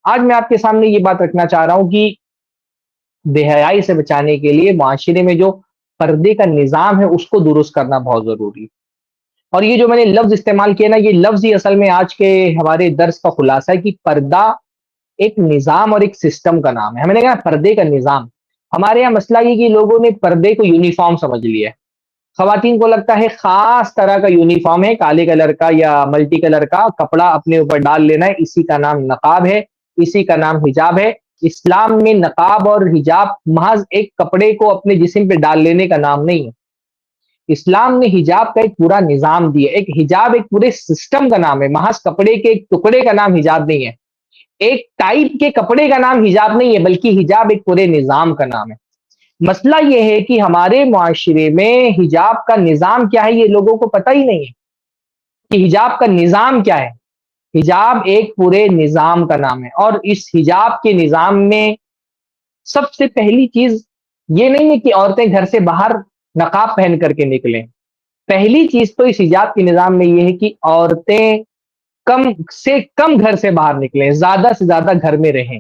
آج میں آپ کے سامنے یہ بات رکھنا چاہ رہا ہوں کہ بے حیائی سے بچانے کے لیے معاشرے میں جو پردے کا نظام ہے اس کو درست کرنا بہت ضروری ہے۔ اور یہ جو میں نے لفظ استعمال کیا نا، یہ لفظ ہی اصل میں آج کے ہمارے درس کا خلاصہ ہے کہ پردہ ایک نظام اور ایک سسٹم کا نام ہے۔ ہمیں نے کہا پردے کا نظام، ہمارے یہاں مسئلہ یہ کہ لوگوں نے پردے کو یونیفارم سمجھ لیا ہے۔ خواتین کو لگتا ہے خاص طرح کا یونیفارم ہے، کالے کلر کا یا ملٹی کلر کا کپڑا اپنے اوپر ڈال لینا ہے، اسی کا نام نقاب ہے، اسی کا نام حجاب ہے۔ اسلام میں نقاب اور حجاب محض ایک کپڑے کو اپنے جسم پہ ڈال لینے کا نام نہیں ہے۔ اسلام نے حجاب کا ایک پورا نظام دیا، ایک حجاب ایک پورے سسٹم کا نام ہے، محض کپڑے کے ایک ٹکڑے کا نام حجاب نہیں ہے، ایک ٹائپ کے کپڑے کا نام حجاب نہیں ہے، بلکہ حجاب ایک پورے نظام کا نام ہے۔ مسئلہ یہ ہے کہ ہمارے معاشرے میں حجاب کا نظام کیا ہے یہ لوگوں کو پتہ ہی نہیں ہے کہ حجاب کا نظام کیا ہے۔ حجاب ایک پورے نظام کا نام ہے، اور اس حجاب کے نظام میں سب سے پہلی چیز یہ نہیں ہے کہ عورتیں گھر سے باہر نقاب پہن کر کے نکلیں۔ پہلی چیز تو اس حجاب کے نظام میں یہ ہے کہ عورتیں کم سے کم گھر سے باہر نکلیں، زیادہ سے زیادہ گھر میں رہیں۔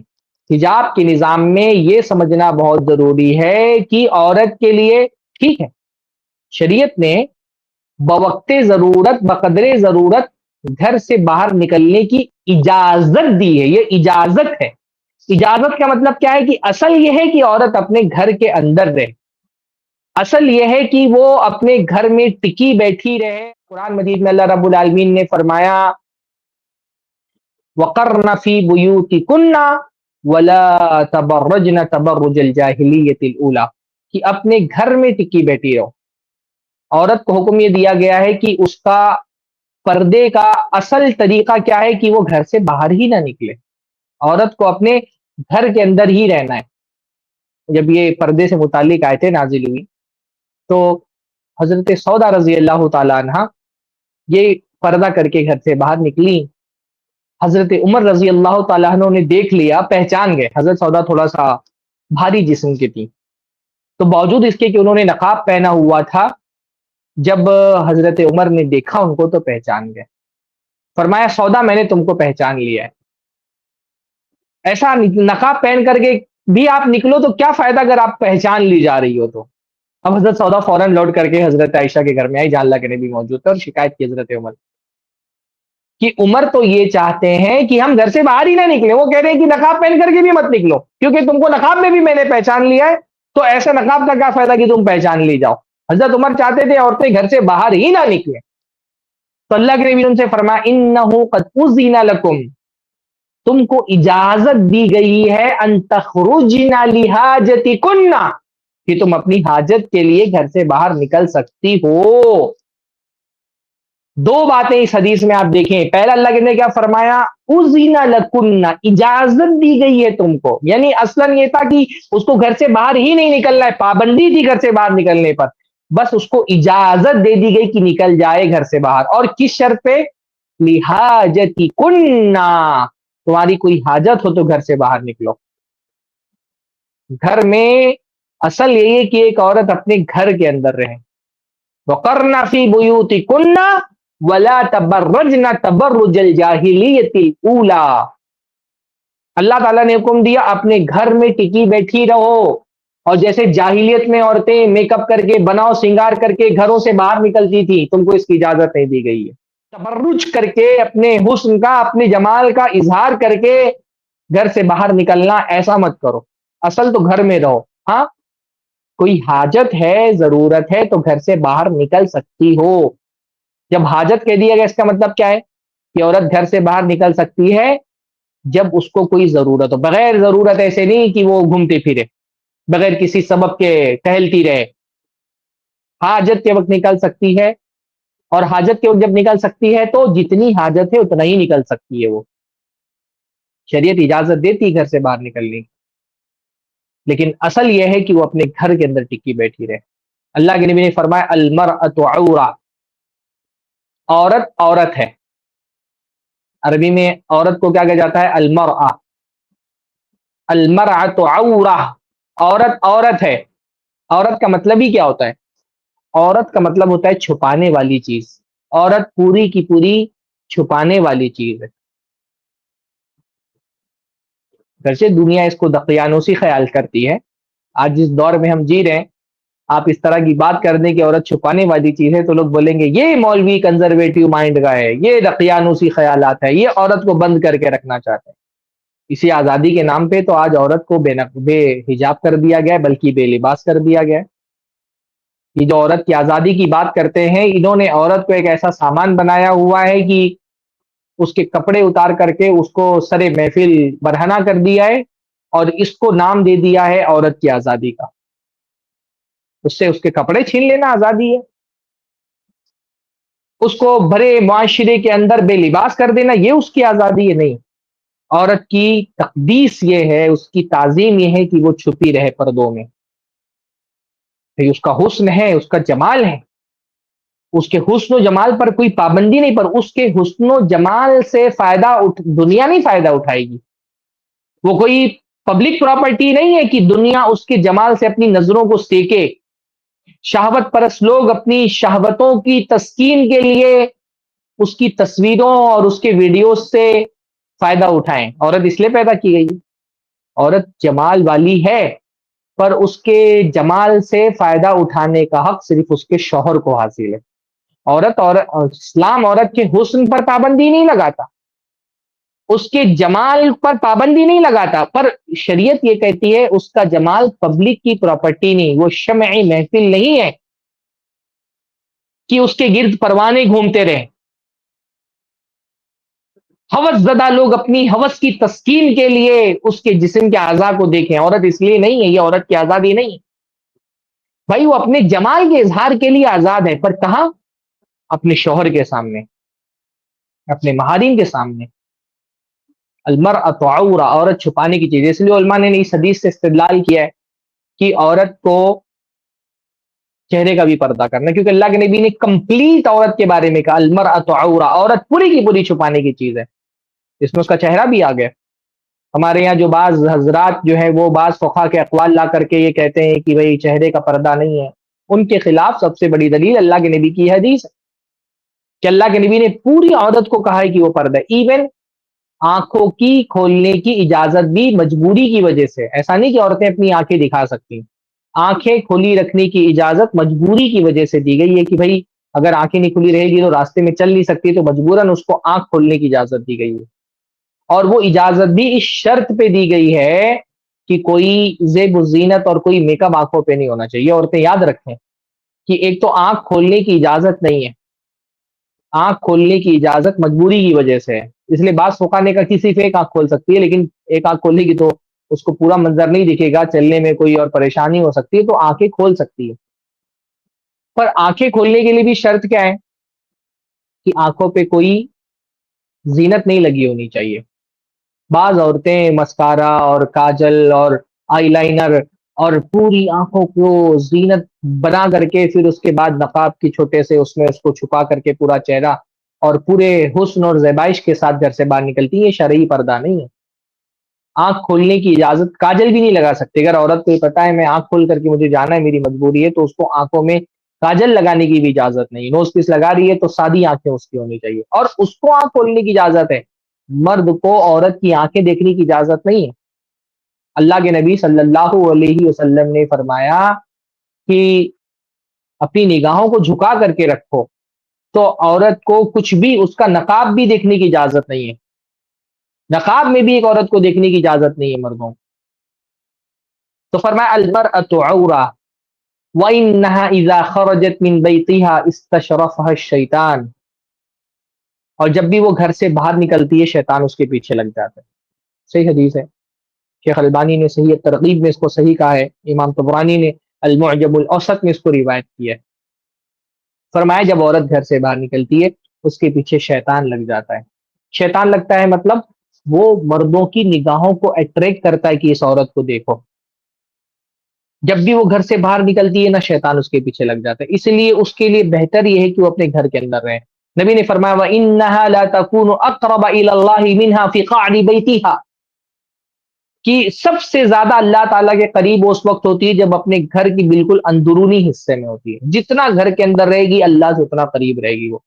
حجاب کے نظام میں یہ سمجھنا بہت ضروری ہے کہ عورت کے لیے ٹھیک ہے، شریعت نے بوقت ضرورت بقدر ضرورت گھر سے باہر نکلنے کی اجازت دی ہے، یہ اجازت ہے۔ اجازت کا مطلب کیا ہے کہ اصل یہ ہے کہ عورت اپنے گھر کے اندر رہے، اصل یہ ہے کہ وہ اپنے گھر میں ٹکی بیٹھی رہے۔ قرآن مجید میں اللہ رب العالمین نے فرمایا وَقَرْنَ فِي بُيُوتِكُنَّ وَلَا تَبَرَّجْنَ تَبَرُّجَ الْجَاهِلِيَّةِ الْأُولَىٰ، کہ اپنے گھر میں ٹکی بیٹھی رہو۔ عورت کو حکم یہ دیا گیا ہے کہ اس کا پردے کا اصل طریقہ کیا ہے کہ وہ گھر سے باہر ہی نہ نکلے، عورت کو اپنے گھر کے اندر ہی رہنا ہے۔ جب یہ پردے سے متعلق آیتیں نازل ہوئی تو حضرت سودا رضی اللہ تعالیٰ عنہ یہ پردہ کر کے گھر سے باہر نکلی۔ حضرت عمر رضی اللہ تعالیٰ عنہ نے دیکھ لیا، پہچان گئے، حضرت سودا تھوڑا سا بھاری جسم کی تھی، تو باوجود اس کے کہ انہوں نے نقاب پہنا ہوا تھا، جب حضرت عمر نے دیکھا ان کو تو پہچان گئے۔ فرمایا سودا میں نے تم کو پہچان لیا ہے، ایسا نقاب پہن کر کے بھی آپ نکلو تو کیا فائدہ اگر آپ پہچان لی جا رہی ہو تو۔ اب حضرت سودا فوراً لوٹ کر کے حضرت عائشہ کے گھر میں آئی جہاں اللہ کے نبی موجود تھے، اور شکایت کی حضرت عمر کہ عمر تو یہ چاہتے ہیں کہ ہم گھر سے باہر ہی نہ نکلیں، وہ کہہ رہے ہیں کہ نقاب پہن کر کے بھی مت نکلو کیونکہ تم کو نقاب میں بھی میں نے پہچان لیا ہے، تو ایسا نقاب کا کیا فائدہ کہ تم پہچان لی جاؤ۔ حضرت عمر چاہتے تھے عورتیں گھر سے باہر ہی نہ نکلیں، تو اللہ کے نبی نے ان سے فرمایا انہ قد اذن لکم، تم کو اجازت دی گئی ہے ان تخرجن لحاجتکن، کہ تم اپنی حاجت کے لیے گھر سے باہر نکل سکتی ہو۔ دو باتیں اس حدیث میں آپ دیکھیں، پہلا اللہ کے نے کیا فرمایا اذن لکن، اجازت دی گئی ہے تم کو، یعنی اصلاً یہ تھا کہ اس کو گھر سے باہر ہی نہیں نکلنا ہے، پابندی تھی گھر سے باہر نکلنے پر، بس اس کو اجازت دے دی گئی کہ نکل جائے گھر سے باہر، اور کس شرط پہ؟ لحاجتکن، تمہاری کوئی حاجت ہو تو گھر سے باہر نکلو۔ گھر میں اصل یہی ہے کہ ایک عورت اپنے گھر کے اندر رہے۔ وَقَرْنَ فِي بُيُوتِكُنَّ وَلَا تَبَرَّجْنَ تَبَرُّجَ الْجَاهِلِيَّةِ الْأُولَىٰ، اللہ تعالیٰ نے حکم دیا اپنے گھر میں ٹکی بیٹھی رہو، اور جیسے جاہلیت میں عورتیں میک اپ کر کے بناؤ سنگار کر کے گھروں سے باہر نکلتی تھی، تم کو اس کی اجازت نہیں دی گئی ہے۔ تبرج کر کے اپنے حسن کا اپنے جمال کا اظہار کر کے گھر سے باہر نکلنا ایسا مت کرو، اصل تو گھر میں رہو۔ ہاں کوئی حاجت ہے ضرورت ہے تو گھر سے باہر نکل سکتی ہو۔ جب حاجت کہہ دیا گیا اس کا مطلب کیا ہے کہ عورت گھر سے باہر نکل سکتی ہے جب اس کو کوئی ضرورت ہو، بغیر ضرورت ایسے نہیں کہ وہ گھومتے پھرے بغیر کسی سبب کے ٹہلتی رہے۔ حاجت کے وقت نکل سکتی ہے، اور حاجت کے وقت جب نکل سکتی ہے تو جتنی حاجت ہے اتنا ہی نکل سکتی ہے وہ، شریعت اجازت دیتی گھر سے باہر نکلنے کی، لیکن اصل یہ ہے کہ وہ اپنے گھر کے اندر ٹکی بیٹھی رہے۔ اللہ کے نبی نے فرمایا المرأۃ عورہ، عورت عورت ہے، عربی میں عورت کو کیا کہا جاتا ہے؟ المرأہ، المرأۃ عورہ، عورت عورت ہے۔ عورت کا مطلب ہی کیا ہوتا ہے؟ عورت کا مطلب ہوتا ہے چھپانے والی چیز، عورت پوری کی پوری چھپانے والی چیز ہے۔ گرچہ دنیا اس کو دقیانوسی خیال کرتی ہے. آج جس دور میں ہم جی رہے ہیں، آپ اس طرح کی بات کر دیں کہ عورت چھپانے والی چیز ہے تو لوگ بولیں گے یہ مولوی کنزرویٹو مائنڈ کا ہے، یہ دقیانوسی خیالات ہے، یہ عورت کو بند کر کے رکھنا چاہتے ہیں. اسی آزادی کے نام پہ تو آج عورت کو بے حجاب کر دیا گیا ہے، بلکہ بے لباس کر دیا گیا ہے. یہ جو عورت کی آزادی کی بات کرتے ہیں، انہوں نے عورت کو ایک ایسا سامان بنایا ہوا ہے کہ اس کے کپڑے اتار کر کے اس کو سر محفل برہنہ کر دیا ہے، اور اس کو نام دے دیا ہے عورت کی آزادی کا. اس سے اس کے کپڑے چھین لینا آزادی ہے، اس کو بڑے معاشرے کے اندر بے لباس کر دینا یہ اس کی آزادی ہے. نہیں، عورت کی تقدیس یہ ہے، اس کی تعظیم یہ ہے کہ وہ چھپی رہے پردوں میں. اس کا حسن ہے، اس کا جمال ہے، اس کے حسن و جمال پر کوئی پابندی نہیں، پر اس کے حسن و جمال سے دنیا نہیں فائدہ اٹھائے گی. وہ کوئی پبلک پراپرٹی نہیں ہے کہ دنیا اس کے جمال سے اپنی نظروں کو سیکے. شہوت پرست لوگ اپنی شہوتوں کی تسکین کے لیے اس کی تصویروں اور اس کے ویڈیوز سے فائدہ اٹھائیں. عورت اس لیے پیدا کی گئی، عورت جمال والی ہے، پر اس کے جمال سے فائدہ اٹھانے کا حق صرف اس کے شوہر کو حاصل ہے. اسلام عورت کے حسن پر پابندی نہیں لگاتا، اس کے جمال پر پابندی نہیں لگاتا، پر شریعت یہ کہتی ہے اس کا جمال پبلک کی پراپرٹی نہیں، وہ شمع محفل نہیں ہے کہ اس کے گرد پروانے گھومتے رہیں. ہوس زدہ لوگ اپنی ہوس کی تسکین کے لیے اس کے جسم کے اعضاء کو دیکھیں. عورت اس لیے نہیں ہے، یہ عورت کی آزادی نہیں ہے. بھائی وہ اپنے جمال کے اظہار کے لیے آزاد ہے، پر کہاں؟ اپنے شوہر کے سامنے، اپنے محارم کے سامنے. المرأۃ عورہ، عورت چھپانے کی چیز. اس لیے علماء نے اس حدیث سے استدلال کیا ہے کہ عورت کو چہرے کا بھی پردہ کرنا، کیونکہ اللہ کے نبی نے کمپلیٹ عورت کے بارے میں کہا المرأۃ عورہ، عورت پوری کی پوری چھپانے کی چیز ہے. اس میں اس کا چہرہ بھی آ گیا. ہمارے یہاں جو بعض حضرات جو ہے وہ بعض فقہا کے اقوال لا کر کے یہ کہتے ہیں کہ بھئی چہرے کا پردہ نہیں ہے، ان کے خلاف سب سے بڑی دلیل اللہ کے نبی کی حدیث ہے کہ اللہ کے نبی نے پوری عورت کو کہا ہے کہ وہ پردہ ہے. ایون آنکھوں کی کھولنے کی اجازت بھی مجبوری کی وجہ سے، ایسا نہیں کہ عورتیں اپنی آنکھیں دکھا سکتی، آنکھیں کھلی رکھنے کی اجازت مجبوری کی وجہ سے دی گئی ہے کہ بھئی اگر آنکھیں نہیں کھلی رہے گی تو راستے میں چل نہیں سکتی، تو مجبوراً اس کو آنکھ کھولنے کی اجازت دی گئی ہے. اور وہ اجازت بھی اس شرط پہ دی گئی ہے کہ کوئی زیب و زینت اور کوئی میک اپ آنکھوں پہ نہیں ہونا چاہیے. عورتیں یاد رکھیں کہ ایک تو آنکھ کھولنے کی اجازت نہیں ہے، آنکھ کھولنے کی اجازت مجبوری کی وجہ سے ہے. اس لیے بعض فقہا نے کہا کہ صرف ایک آنکھ کھول سکتی ہے، لیکن ایک آنکھ کھولنے کی تو اس کو پورا منظر نہیں دکھے گا، چلنے میں کوئی اور پریشانی ہو سکتی ہے، تو آنکھیں کھول سکتی ہے. پر آنکھیں کھولنے کے لیے بھی شرط کیا ہے کہ آنکھوں پہ کوئی زینت نہیں لگی ہونی چاہیے. بعض عورتیں مسکارا اور کاجل اور آئی لائنر اور پوری آنکھوں کو زینت بنا کر کے پھر اس کے بعد نقاب کی چھوٹے سے اس میں اس کو چھپا کر کے پورا چہرہ اور پورے حسن اور زیبائش کے ساتھ گھر سے باہر نکلتی ہے. شرعی پردہ نہیں ہے. آنکھ کھولنے کی اجازت، کاجل بھی نہیں لگا سکتے. اگر عورت کو یہ پتا ہے میں آنکھ کھول کر کے مجھے جانا ہے، میری مجبوری ہے، تو اس کو آنکھوں میں کاجل لگانے کی بھی اجازت نہیں. نوز پیس لگا رہی ہے تو سادی آنکھیں اس کی ہونی چاہیے، اور اس کو آنکھ کھولنے کی اجازت ہے. مرد کو عورت کی آنکھیں دیکھنے کی اجازت نہیں ہے. اللہ کے نبی صلی اللہ علیہ وسلم نے فرمایا کہ اپنی نگاہوں کو جھکا کر کے رکھو، تو عورت کو کچھ بھی، اس کا نقاب بھی دیکھنے کی اجازت نہیں ہے. نقاب میں بھی ایک عورت کو دیکھنے کی اجازت نہیں ہے مردوں. تو فرمایا المرأۃ عورہ وَإِنَّهَا إِذَا خَرَجَتْ مِنْ بَيْتِهَا اسْتَشْرَفَهَا الشَّيْطَانُ، اور جب بھی وہ گھر سے باہر نکلتی ہے شیطان اس کے پیچھے لگ جاتا ہے. صحیح حدیث ہے. شیخ البانی نے صحیح ترغیب میں اس کو صحیح کہا ہے. امام طبرانی نے المعجم الاوسط میں اس کو روایت کیا ہے. فرمایا جب عورت گھر سے باہر نکلتی ہے اس کے پیچھے شیطان لگ جاتا ہے. شیطان لگتا ہے مطلب وہ مردوں کی نگاہوں کو اٹریکٹ کرتا ہے کہ اس عورت کو دیکھو. جب بھی وہ گھر سے باہر نکلتی ہے نا شیطان اس کے پیچھے لگ جاتا ہے. اس لیے اس کے لیے بہتر یہ ہے کہ وہ اپنے گھر کے اندر رہے. نبی نے فرمایا وَإِنَّهَا لَا تَكُونُ أَقْرَبَ إِلَى اللَّهِ مِنْهَا فِي قَعْرِ بَيْتِهَا، کہ سب سے زیادہ اللہ تعالیٰ کے قریب اس وقت ہوتی ہے جب اپنے گھر کی بالکل اندرونی حصے میں ہوتی ہے. جتنا گھر کے اندر رہے گی اللہ سے اتنا قریب رہے گی وہ.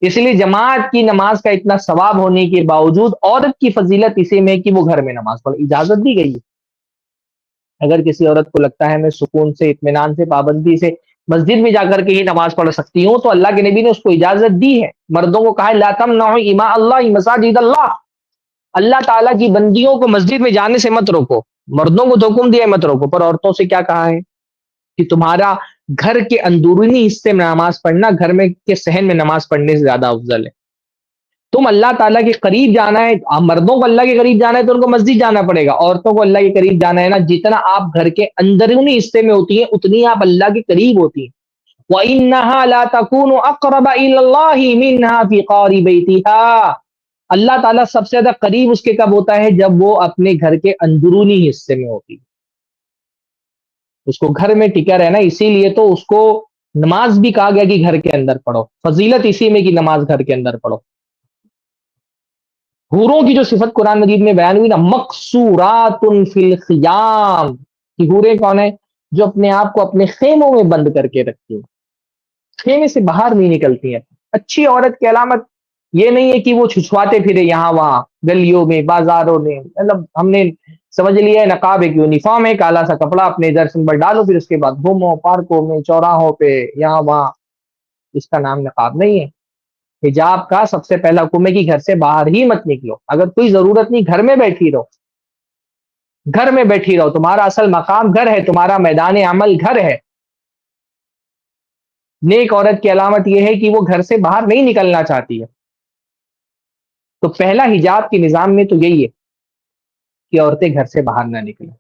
اس لیے جماعت کی نماز کا اتنا ثواب ہونے کے باوجود عورت کی فضیلت اسی میں ہے کہ وہ گھر میں نماز پڑھے، اجازت دی گئی ہے۔ اگر کسی عورت کو لگتا ہے میں سکون سے، اطمینان سے، پابندی سے مسجد میں جا کر کے ہی نماز پڑھ سکتی ہوں، تو اللہ کے نبی نے اس کو اجازت دی ہے۔ مردوں کو کہا ہے لا تمنعوا اماء اللہ مساجد اللہ، اللہ تعالیٰ کی بندیوں کو مسجد میں جانے سے مت روکو۔ مردوں کو تو حکم دیا ہے مت روکو، پر عورتوں سے کیا کہا ہے کہ تمہارا گھر کے اندرونی حصے میں نماز پڑھنا گھر میں کے صحن میں نماز پڑھنے سے زیادہ افضل ہے۔ تم اللہ تعالیٰ کے قریب جانا ہے، مردوں کو اللہ کے قریب جانا ہے تو ان کو مسجد جانا پڑے گا، عورتوں کو اللہ کے قریب جانا ہے نا، جتنا آپ گھر کے اندرونی حصے میں ہوتی ہیں اتنی آپ اللہ کے قریب ہوتی ہیں۔ وَإِنَّهَا لَا تَكُونُ أَقْرَبَ إِلَى اللَّهِ مِنْهَا فِي قَعْرِ بَيْتِهَا، اللہ تعالیٰ سب سے زیادہ قریب اس کے کب ہوتا ہے؟ جب وہ اپنے گھر کے اندرونی حصے میں ہوتی ہے، اس کو گھر میں ٹکا رہنا، اسی لیے تو اس کو نماز بھی کہا گیا کہ گھر کے اندر پڑھو، فضیلت اسی میں کہ نماز گھر کے اندر پڑھو۔ حوروں کی جو صفت قرآن مجید میں بیان ہوئی نا، مقصورات فی الخیام، کہ حوریں کون ہیں؟ جو اپنے آپ کو اپنے خیموں میں بند کر کے رکھتی ہیں، خیمے سے باہر نہیں نکلتی ہیں۔ اچھی عورت کی علامت یہ نہیں ہے کہ وہ چھچواتے پھرے یہاں وہاں گلیوں میں بازاروں میں، مطلب ہم نے سمجھ لیا ہے نقاب ایک یونیفارم ہے، کالا سا کپڑا اپنے درسن پر ڈالو، پھر اس کے بعد گھومو پارکوں میں، چوراہوں پہ، یہاں وہاں، اس کا نام نقاب نہیں ہے۔ حجاب کا سب سے پہلا حکم ہے کہ گھر سے باہر ہی مت نکلو، اگر کوئی ضرورت نہیں گھر میں بیٹھی رہو، گھر میں بیٹھی رہو، تمہارا اصل مقام گھر ہے، تمہارا میدان عمل گھر ہے۔ نیک عورت کی علامت یہ ہے کہ وہ گھر سے باہر نہیں نکلنا چاہتی ہے۔ تو پہلا حجاب کے نظام میں تو یہی ہے کہ عورتیں گھر سے باہر نہ نکلیں۔